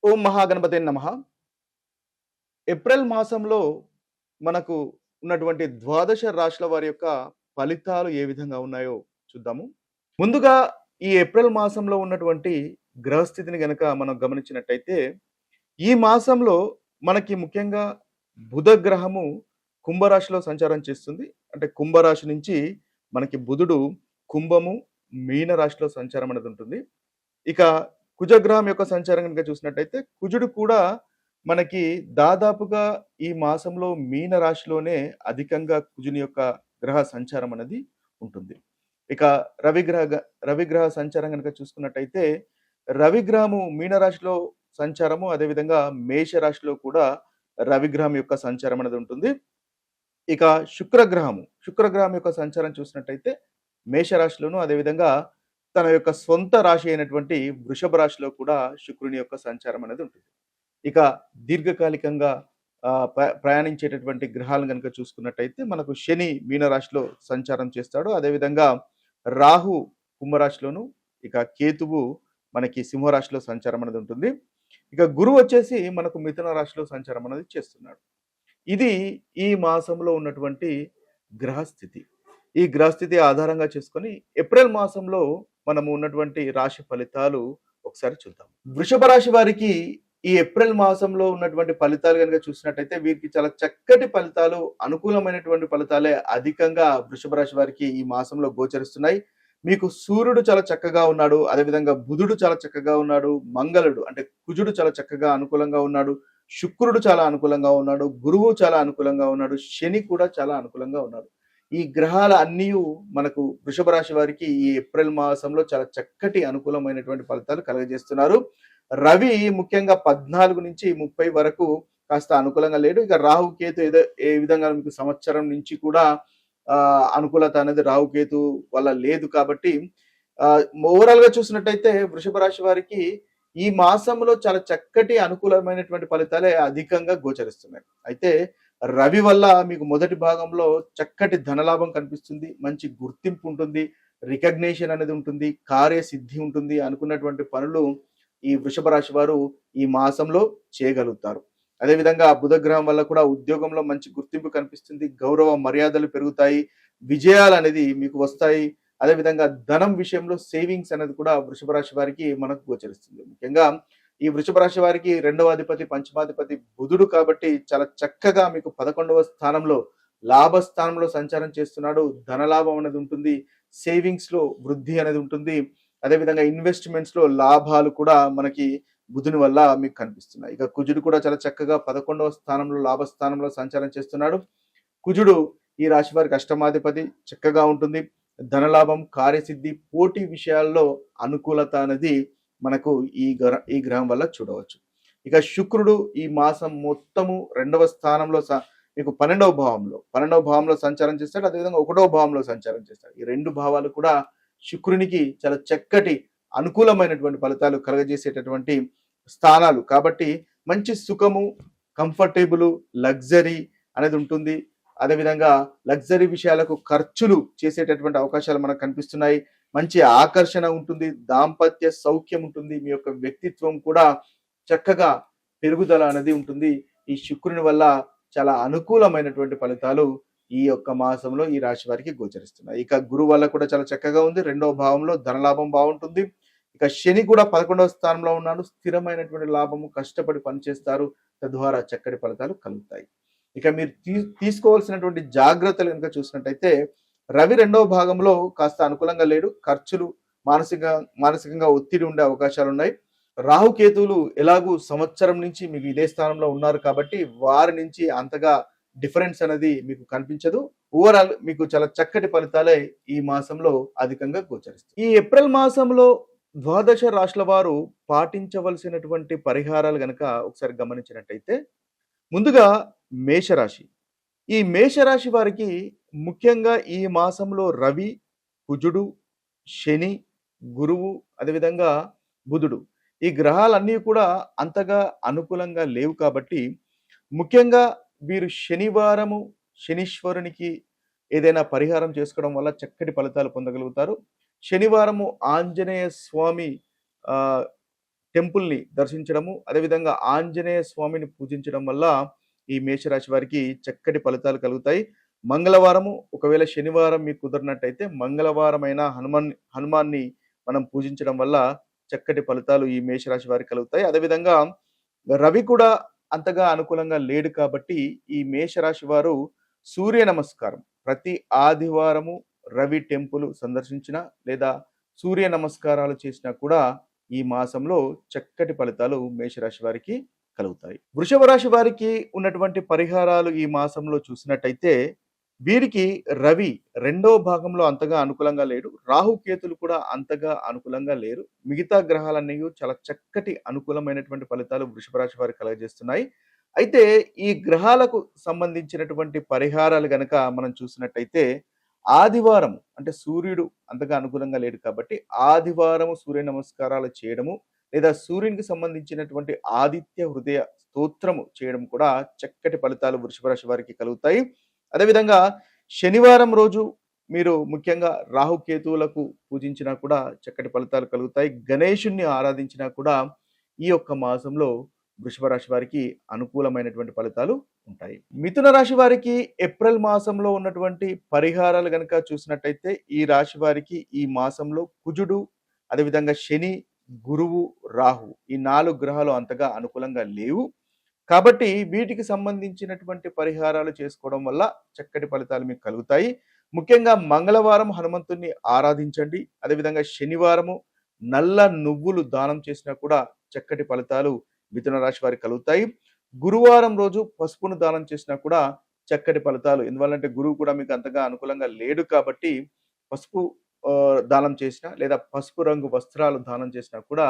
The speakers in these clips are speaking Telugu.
ఓం మహాగణపతే నమః. ఏప్రిల్ మాసంలో మనకు ఉన్నటువంటి ద్వాదశ రాశుల వారి యొక్క ఫలితాలు ఏ విధంగా ఉన్నాయో చూద్దాము. ముందుగా ఈ ఏప్రిల్ మాసంలో ఉన్నటువంటి గ్రహస్థితిని గనక మనం గమనించినట్టయితే, ఈ మాసంలో మనకి ముఖ్యంగా బుధ గ్రహము కుంభరాశిలో సంచారం చేస్తుంది. అంటే కుంభరాశి నుంచి మనకి బుధుడు కుంభము, మీన రాశిలో సంచారం అనేది ఉంటుంది. ఇక కుజగ్రహం యొక్క సంచారం గనుక చూసినట్టయితే, కుజుడు కూడా మనకి దాదాపుగా ఈ మాసంలో మీన రాశిలోనే అధికంగా కుజుని యొక్క గ్రహ సంచారం అనేది ఉంటుంది. ఇక రవిగ్రహ సంచారం గనుక చూసుకున్నట్టయితే, రవిగ్రహము మీన రాశిలో సంచారము, అదేవిధంగా మేష రాశిలో కూడా రవిగ్రహం యొక్క సంచారం అనేది ఉంటుంది. ఇక శుక్రగ్రహం యొక్క సంచారం చూసినట్టయితే మేషరాశిలోను, అదేవిధంగా తన యొక్క సొంత రాశి అయినటువంటి వృషభ రాశిలో కూడా శుక్రుని యొక్క సంచారం అనేది ఉంటుంది. ఇక దీర్ఘకాలికంగా ప్రయాణించేటటువంటి గ్రహాలను గనుక చూసుకున్నట్టయితే మనకు శని మీనరాశిలో సంచారం చేస్తాడు. అదేవిధంగా రాహు కుంభరాశిలోను, ఇక కేతువు మనకి సింహరాశిలో సంచారం అనేది ఉంటుంది. ఇక గురువు వచ్చేసి మనకు మిథున రాశిలో సంచారం అనేది చేస్తున్నాడు. ఇది ఈ మాసంలో ఉన్నటువంటి గ్రహస్థితి. ఈ గ్రహస్థితి ఆధారంగా చేసుకొని ఏప్రిల్ మాసంలో మనము ఉన్నటువంటి రాశి ఫలితాలు ఒకసారి చూద్దాం. వృషభ రాశి వారికి ఈ ఏప్రిల్ మాసంలో ఉన్నటువంటి ఫలితాలు కనుక చూసినట్టయితే వీరికి చాలా చక్కటి ఫలితాలు, అనుకూలమైనటువంటి ఫలితాలే అధికంగా వృషభ రాశి వారికి ఈ మాసంలో గోచరిస్తున్నాయి. మీకు సూర్యుడు చాలా చక్కగా ఉన్నాడు, అదేవిధంగా బుధుడు చాలా చక్కగా ఉన్నాడు, మంగళుడు అంటే కుజుడు చాలా చక్కగా అనుకూలంగా ఉన్నాడు, శుక్రుడు చాలా అనుకూలంగా ఉన్నాడు, గురువు చాలా అనుకూలంగా ఉన్నాడు, శని కూడా చాలా అనుకూలంగా ఉన్నాడు. ఈ గ్రహాల అన్నీ మనకు వృషభ రాశి వారికి ఈ ఏప్రిల్ మాసంలో చాలా చక్కటి అనుకూలమైనటువంటి ఫలితాలు కలుగజేస్తున్నారు. రవి ముఖ్యంగా 14 నుంచి 30 వరకు కాస్త అనుకూలంగా లేడు. ఇక రాహుకేతు ఏ విధంగా మీకు సంవత్సరం నుంచి కూడా అనుకూలత అనేది రాహుకేతు వల్ల లేదు కాబట్టి ఓవరాల్ గా చూసినట్టయితే వృషభ రాశి వారికి ఈ మాసంలో చాలా చక్కటి అనుకూలమైనటువంటి ఫలితాలే అధికంగా గోచరిస్తున్నాయి. అయితే రవి వల్ల మీకు మొదటి భాగంలో చక్కటి ధనలాభం కనిపిస్తుంది, మంచి గుర్తింపు ఉంటుంది, రికగ్నేషన్ అనేది ఉంటుంది, కార్యసిద్ధి ఉంటుంది. అనుకున్నటువంటి పనులు ఈ వృషభ రాశి వారు ఈ మాసంలో చేయగలుగుతారు. అదేవిధంగా బుధగ్రహం వల్ల కూడా ఉద్యోగంలో మంచి గుర్తింపు కనిపిస్తుంది, గౌరవ మర్యాదలు పెరుగుతాయి, విజయాలు అనేది మీకు వస్తాయి. అదేవిధంగా ధనం విషయంలో సేవింగ్స్ అనేది కూడా వృషభ రాశి వారికి మనకు గోచరిస్తుంది. ముఖ్యంగా ఈ వృషభ రాశి వారికి రెండవ అధిపతి పంచమాధిపతి బుధుడు కాబట్టి చాలా చక్కగా మీకు 11వ స్థానంలో లాభస్థానంలో సంచారం చేస్తున్నాడు. ధనలాభం అనేది ఉంటుంది, సేవింగ్స్ లో వృద్ధి అనేది ఉంటుంది, అదేవిధంగా ఇన్వెస్ట్మెంట్స్ లో లాభాలు కూడా మనకి బుధుని వల్ల మీకు కనిపిస్తున్నాయి. ఇక కుజుడు కూడా చాలా చక్కగా 11వ స్థానంలో లాభస్థానంలో సంచారం చేస్తున్నాడు. కుజుడు ఈ రాశి వారికి అష్టమాధిపతి, చక్కగా ఉంటుంది, ధనలాభం, కార్యసిద్ధి, పోటీ విషయాల్లో అనుకూలత అనేది మనకు ఈ గ్రహం వల్ల చూడవచ్చు. ఇక శుక్రుడు ఈ మాసం మొత్తము 2వ స్థానంలో మీకు 12వ భావంలో సంచారం చేస్తాడు, అదేవిధంగా 1వ భావంలో సంచారం చేస్తాడు. ఈ రెండు భావాలు కూడా శుక్రునికి చాలా చక్కటి అనుకూలమైనటువంటి ఫలితాలు కలగజేసేటటువంటి స్థానాలు కాబట్టి మంచి సుఖము, కంఫర్టబుల్, లగ్జరీ అనేది ఉంటుంది. అదేవిధంగా లగ్జరీ విషయాలకు ఖర్చులు చేసేటటువంటి అవకాశాలు మనకు కనిపిస్తున్నాయి. మంచి ఆకర్షణ ఉంటుంది, దాంపత్య సౌఖ్యం ఉంటుంది, మీ యొక్క వ్యక్తిత్వం కూడా చక్కగా పెరుగుదల అనేది ఉంటుంది. ఈ శుక్రుని వల్ల చాలా అనుకూలమైనటువంటి ఫలితాలు ఈ యొక్క మాసంలో ఈ రాశి వారికి గోచరిస్తున్నాయి. ఇక గురువు వల్ల కూడా చాలా చక్కగా ఉంది, 2వ భావంలో ధనలాభం బాగుంటుంది. ఇక శని కూడా 11వ స్థానంలో ఉన్నాడు, స్థిరమైనటువంటి లాభము, కష్టపడి పనిచేస్తారు, తద్వారా చక్కటి ఫలితాలు కలుగుతాయి. ఇక మీరు తీసుకోవాల్సినటువంటి జాగ్రత్తలు కనుక చూసినట్టయితే రవి 2వ భాగంలో కాస్త అనుకూలంగా లేడు, ఖర్చులు, మానసికంగా ఒత్తిడి ఉండే అవకాశాలు ఉన్నాయి. రాహుకేతువులు ఎలాగూ సంవత్సరం నుంచి మీకు ఇదే స్థానంలో ఉన్నారు కాబట్టి వారి నుంచి అంతగా డిఫరెన్స్ అనేది మీకు కనిపించదు. ఓవరాల్ మీకు చాలా చక్కటి ఫలితాలే ఈ మాసంలో అధికంగా గోచరిస్తాయి. ఈ ఏప్రిల్ మాసంలో ద్వాదశ రాశుల వారు పాటించవలసినటువంటి పరిహారాలు గనక ఒకసారి గమనించినట్టయితే, ముందుగా మేషరాశి. ఈ మేషరాశి వారికి ముఖ్యంగా ఈ మాసంలో రవి, కుజుడు, శని, గురువు, అదేవిధంగా బుధుడు ఈ గ్రహాలన్నీ కూడా అంతగా అనుకూలంగా లేవు కాబట్టి ముఖ్యంగా వీరు శనీశ్వరునికి ఏదైనా పరిహారం చేసుకోవడం వల్ల చక్కటి ఫలితాలు పొందగలుగుతారు. శనివారము ఆంజనేయ స్వామి టెంపుల్‌ని దర్శించడము, అదేవిధంగా ఆంజనేయ స్వామిని పూజించడం వల్ల ఈ మేషరాశి వారికి చక్కటి ఫలితాలు కలుగుతాయి. మంగళవారము ఒకవేళ శనివారం మీకు కుదిరినట్టయితే మంగళవారమైన హనుమాన్‌ని మనం పూజించడం వల్ల చక్కటి ఫలితాలు ఈ మేషరాశి వారికి కలుగుతాయి. అదేవిధంగా రవి కూడా అంతగా అనుకూలంగా లేడు కాబట్టి ఈ మేషరాశి వారు సూర్య నమస్కారం ప్రతి ఆదివారము రవి టెంపుల్ సందర్శించిన లేదా సూర్య నమస్కారాలు చేసినా కూడా ఈ మాసంలో చక్కటి ఫలితాలు మేషరాశి వారికి కలుగుతాయి. వృషభ రాశి వారికి ఉన్నటువంటి పరిహారాలు ఈ మాసంలో చూసినట్టయితే వీరికి రవి రెండో భాగంలో అంతగా అనుకూలంగా లేడు. రాహుకేతులు కూడా అంతగా అనుకూలంగా లేరు. మిగతా గ్రహాలన్నీ చాలా చక్కటి అనుకూలమైనటువంటి ఫలితాలు వృషభ రాశి వారికి కలుగజేస్తున్నాయి. అయితే ఈ గ్రహాలకు సంబంధించినటువంటి పరిహారాలు గనక మనం చూసినట్టయితే ఆదివారం అంటే సూర్యుడు అంతగా అనుకూలంగా లేడు కాబట్టి ఆదివారం సూర్య నమస్కారాలు చేయడము లేదా సూర్యునికి సంబంధించినటువంటి ఆదిత్య హృదయ స్తోత్రము చేయడం కూడా చక్కటి ఫలితాలు వృషభ రాశి వారికి కలుగుతాయి. అదేవిధంగా శనివారం రోజు మీరు ముఖ్యంగా రాహుకేతువులకు పూజించినా కూడా చక్కటి ఫలితాలు కలుగుతాయి. గణేశుణ్ణి ఆరాధించినా కూడా ఈ యొక్క మాసంలో వృషభ రాశి వారికి అనుకూలమైనటువంటి ఫలితాలు ఉంటాయి. మిథున రాశి వారికి ఏప్రిల్ మాసంలో ఉన్నటువంటి పరిహారాలు గనక చూసినట్టయితే ఈ రాశి వారికి ఈ మాసంలో కుజుడు, అదేవిధంగా శని, గురువు, రాహు ఈ 4 గ్రహాలు అంతగా అనుకూలంగా లేవు. కాబట్టి వీటికి సంబంధించినటువంటి పరిహారాలు చేసుకోవడం వల్ల చక్కటి ఫలితాలు మీకు కలుగుతాయి. ముఖ్యంగా మంగళవారం హనుమంతుణ్ణి ఆరాధించండి. అదేవిధంగా శనివారము నల్ల నువ్వులు దానం చేసినా కూడా చక్కటి ఫలితాలు మిథున రాశి వారికి కలుగుతాయి. గురువారం రోజు పసుపును దానం చేసినా కూడా చక్కటి ఫలితాలు. ఎందువల్లంటే గురువు కూడా మీకు అంతగా అనుకూలంగా లేడు కాబట్టి పసుపు దానం చేసినా లేదా పసుపు రంగు వస్త్రాలు దానం చేసినా కూడా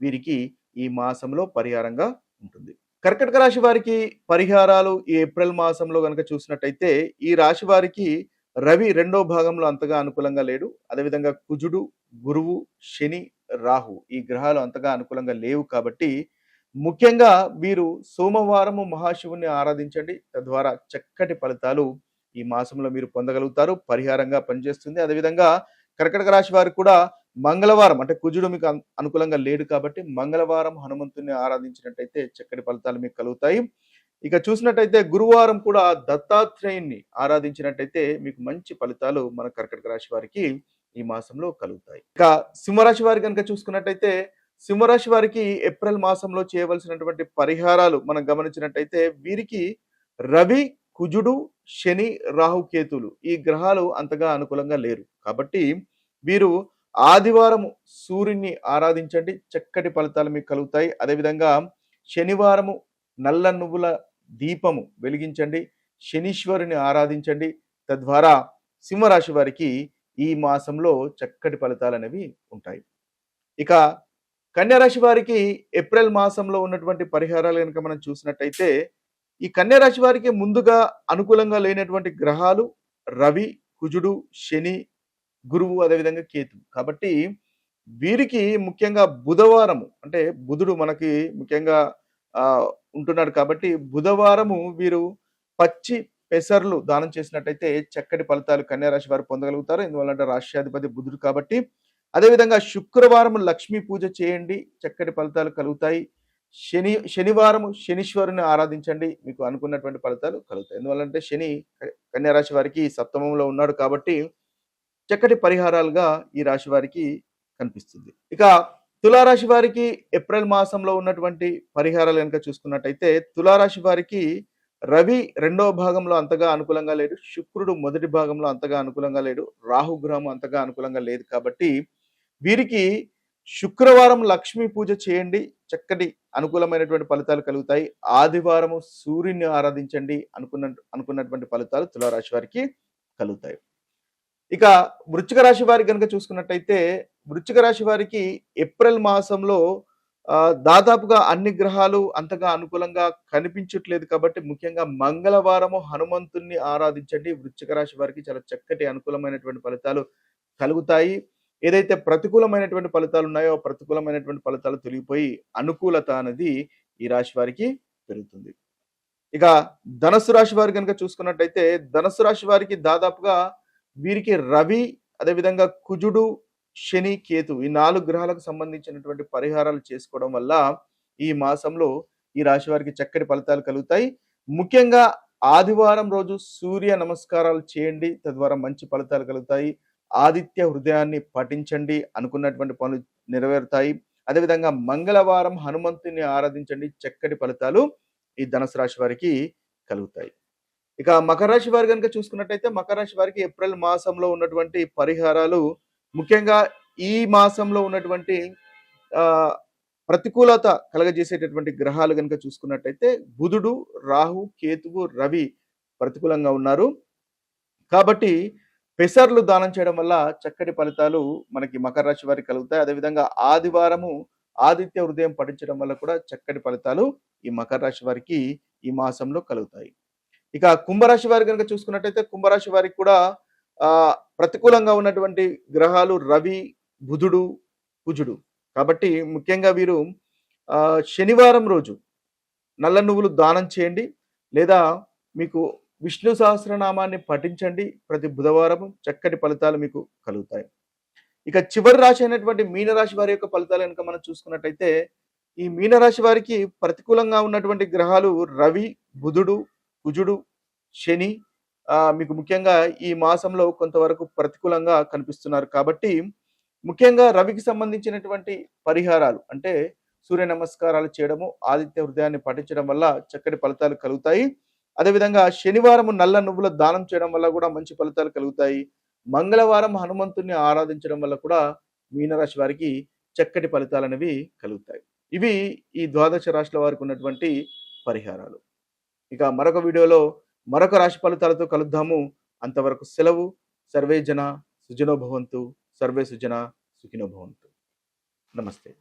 వీరికి ఈ మాసంలో పరిహారంగా ఉంటుంది. కర్కటక రాశి వారికి పరిహారాలు ఈ ఏప్రిల్ మాసంలో గనక చూసినట్టయితే ఈ రాశి వారికి రవి రెండో భాగంలో అంతగా అనుకూలంగా లేడు. అదేవిధంగా కుజుడు, గురువు, శని, రాహు ఈ గ్రహాలు అంతగా అనుకూలంగా లేవు కాబట్టి ముఖ్యంగా వీరు సోమవారము మహాశివుని ఆరాధించండి. తద్వారా చక్కటి ఫలితాలు ఈ మాసంలో మీరు పొందగలుగుతారు. పరిహారంగా పనిచేస్తుంది. అదేవిధంగా కర్కటక రాశి వారికి కూడా మంగళవారం అంటే కుజుడు మీకు అనుకూలంగా లేడు కాబట్టి మంగళవారం హనుమంతుని ఆరాధించినట్టయితే చక్కటి ఫలితాలు మీకు కలుగుతాయి. ఇక చూసినట్టయితే గురువారం కూడా దత్తాత్రేయుని ఆరాధించినట్టయితే మీకు మంచి ఫలితాలు మన కర్కటక రాశి వారికి ఈ మాసంలో కలుగుతాయి. ఇక సింహరాశి వారి కనుక చూసుకున్నట్టయితే సింహరాశి వారికి ఏప్రిల్ మాసంలో చేయవలసినటువంటి పరిహారాలు మనం గమనించినట్టయితే వీరికి రవి, కుజుడు, శని, రాహుకేతులు ఈ గ్రహాలు అంతగా అనుకూలంగా లేరు కాబట్టి వీరు ఆదివారం సూర్యుని ఆరాధించండి. చక్కటి ఫలితాలు మీకు కలుగుతాయి. అదేవిధంగా శనివారము నల్ల నువ్వుల దీపము వెలిగించండి. శనీశ్వరుని ఆరాధించండి. తద్వారా సింహరాశి వారికి ఈ మాసంలో చక్కటి ఫలితాలు అనేవి ఉంటాయి. ఇక కన్యా రాశి వారికి ఏప్రిల్ మాసంలో ఉన్నటువంటి పరిహారాలు కనుక మనం చూసినట్టయితే ఈ కన్యా రాశి వారికి ముందుగా అనుకూలంగా లేనటువంటి గ్రహాలు రవి, కుజుడు, శని, గురువు, అదేవిధంగా కేతు. కాబట్టి వీరికి ముఖ్యంగా బుధవారము అంటే బుధుడు మనకి ముఖ్యంగా ఉంటున్నాడు కాబట్టి బుధవారము వీరు పచ్చి పెసర్లు దానం చేసినట్టయితే చక్కటి ఫలితాలు కన్యా రాశి వారు పొందగలుగుతారు. ఎందువల్లంటే రాష్ట్రాధిపతి బుధుడు కాబట్టి. అదేవిధంగా శుక్రవారం లక్ష్మీ పూజ చేయండి. చక్కటి ఫలితాలు కలుగుతాయి. శనివారం శనీశ్వరుని ఆరాధించండి. మీకు అనుకున్నటువంటి ఫలితాలు కలుగుతాయి. ఎందువల్లంటే శని కన్యా రాశి వారికి సప్తమంలో ఉన్నాడు కాబట్టి చక్కటి పరిహారాలుగా ఈ రాశి వారికి కనిపిస్తుంది. ఇక తులారాశి వారికి ఏప్రిల్ మాసంలో ఉన్నటువంటి పరిహారాలు కనుక చూసుకున్నట్టయితే తులారాశి వారికి రవి రెండవ భాగంలో అంతగా అనుకూలంగా లేడు. శుక్రుడు మొదటి భాగంలో అంతగా అనుకూలంగా లేడు. రాహుగ్రహం అంతగా అనుకూలంగా లేదు కాబట్టి వీరికి శుక్రవారం లక్ష్మీ పూజ చేయండి. చక్కటి అనుకూలమైనటువంటి ఫలితాలు కలుగుతాయి. ఆదివారము సూర్యుని ఆరాధించండి. అనుకున్నటువంటి ఫలితాలు తులారాశి వారికి కలుగుతాయి. ఇక వృశ్చిక రాశి వారికి కనుక చూసుకున్నట్టయితే వృశ్చిక రాశి వారికి ఏప్రిల్ మాసంలో దాదాపుగా అన్ని గ్రహాలు అంతగా అనుకూలంగా కనిపించట్లేదు కాబట్టి ముఖ్యంగా మంగళవారము హనుమంతుణ్ణి ఆరాధించండి. వృశ్చిక రాశి వారికి చాలా చక్కటి అనుకూలమైనటువంటి ఫలితాలు కలుగుతాయి. ఏదైతే ప్రతికూలమైనటువంటి ఫలితాలు ఉన్నాయో ప్రతికూలమైనటువంటి ఫలితాలు తొలగిపోయి అనుకూలత అనేది ఈ రాశి వారికి పెరుగుతుంది. ఇక ధనస్సు రాశి వారి కనుక చూసుకున్నట్టయితే ధనస్సు రాశి వారికి దాదాపుగా వీరికి రవి, అదేవిధంగా కుజుడు, శని, కేతు ఈ 4 గ్రహాలకు సంబంధించినటువంటి పరిహారాలు చేసుకోవడం వల్ల ఈ మాసంలో ఈ రాశి వారికి చక్కటి ఫలితాలు కలుగుతాయి. ముఖ్యంగా ఆదివారం రోజు సూర్య నమస్కారాలు చేయండి. తద్వారా మంచి ఫలితాలు కలుగుతాయి. ఆదిత్య హృదయాన్ని పఠించండి. అనుకున్నటువంటి పనులు నెరవేరుతాయి. అదేవిధంగా మంగళవారం హనుమంతుని ఆరాధించండి. చక్కటి ఫలితాలు ఈ ధనుసు రాశి వారికి కలుగుతాయి. ఇక మకర రాశి వారు గనుక చూసుకున్నట్టయితే మకర రాశి వారికి ఏప్రిల్ మాసంలో ఉన్నటువంటి పరిహారాలు ముఖ్యంగా ఈ మాసంలో ఉన్నటువంటి ఆహ్, ప్రతికూలత కలగజేసేటటువంటి గ్రహాలు గనుక చూసుకున్నట్టయితే బుధుడు, రాహు, కేతువు, రవి ప్రతికూలంగా ఉన్నారు. కాబట్టి పెసర్లు దానం చేయడం వల్ల చక్కటి ఫలితాలు మనకి మకర రాశి వారికి కలుగుతాయి. అదేవిధంగా ఆదివారము ఆదిత్య హృదయం పఠించడం వల్ల కూడా చక్కటి ఫలితాలు ఈ మకర రాశి వారికి ఈ మాసంలో కలుగుతాయి. ఇక కుంభరాశి వారి గనుక చూసుకున్నట్టయితే కుంభరాశి వారికి కూడా ప్రతికూలంగా ఉన్నటువంటి గ్రహాలు రవి, బుధుడు, కుజుడు. కాబట్టి ముఖ్యంగా వీరు శనివారం రోజు నల్ల నువ్వులు దానం చేయండి. లేదా మీకు విష్ణు సహస్రనామాన్ని పఠించండి. ప్రతి బుధవారం చక్కటి ఫలితాలు మీకు కలుగుతాయి. ఇక చివరి రాశి అయినటువంటి మీనరాశి వారి యొక్క ఫలితాలు కనుక మనం చూసుకున్నట్టయితే ఈ మీనరాశి వారికి ప్రతికూలంగా ఉన్నటువంటి గ్రహాలు రవి, బుధుడు, కుజుడు, శని మీకు ముఖ్యంగా ఈ మాసంలో కొంతవరకు ప్రతికూలంగా కనిపిస్తున్నారు. కాబట్టి ముఖ్యంగా రవికి సంబంధించినటువంటి పరిహారాలు అంటే సూర్య నమస్కారాలు చేయడము, ఆదిత్య హృదయాన్ని పఠించడం వల్ల చక్కటి ఫలితాలు కలుగుతాయి. అదేవిధంగా శనివారం నల్ల నువ్వుల దానం చేయడం వల్ల కూడా మంచి ఫలితాలు కలుగుతాయి. మంగళవారం హనుమంతుని ఆరాధించడం వల్ల కూడా మీనరాశి వారికి చక్కటి ఫలితాలు అనేవి కలుగుతాయి. ఇవి ఈ ద్వాదశ రాశుల వారికి ఉన్నటువంటి పరిహారాలు. ఇక మరొక వీడియోలో మరొక రాశి ఫలితాలతో కలుద్దాము. అంతవరకు సెలవు. సర్వే జన సుజనో భవంతు. సర్వే సుజన సుఖినో భవంతు. నమస్తే.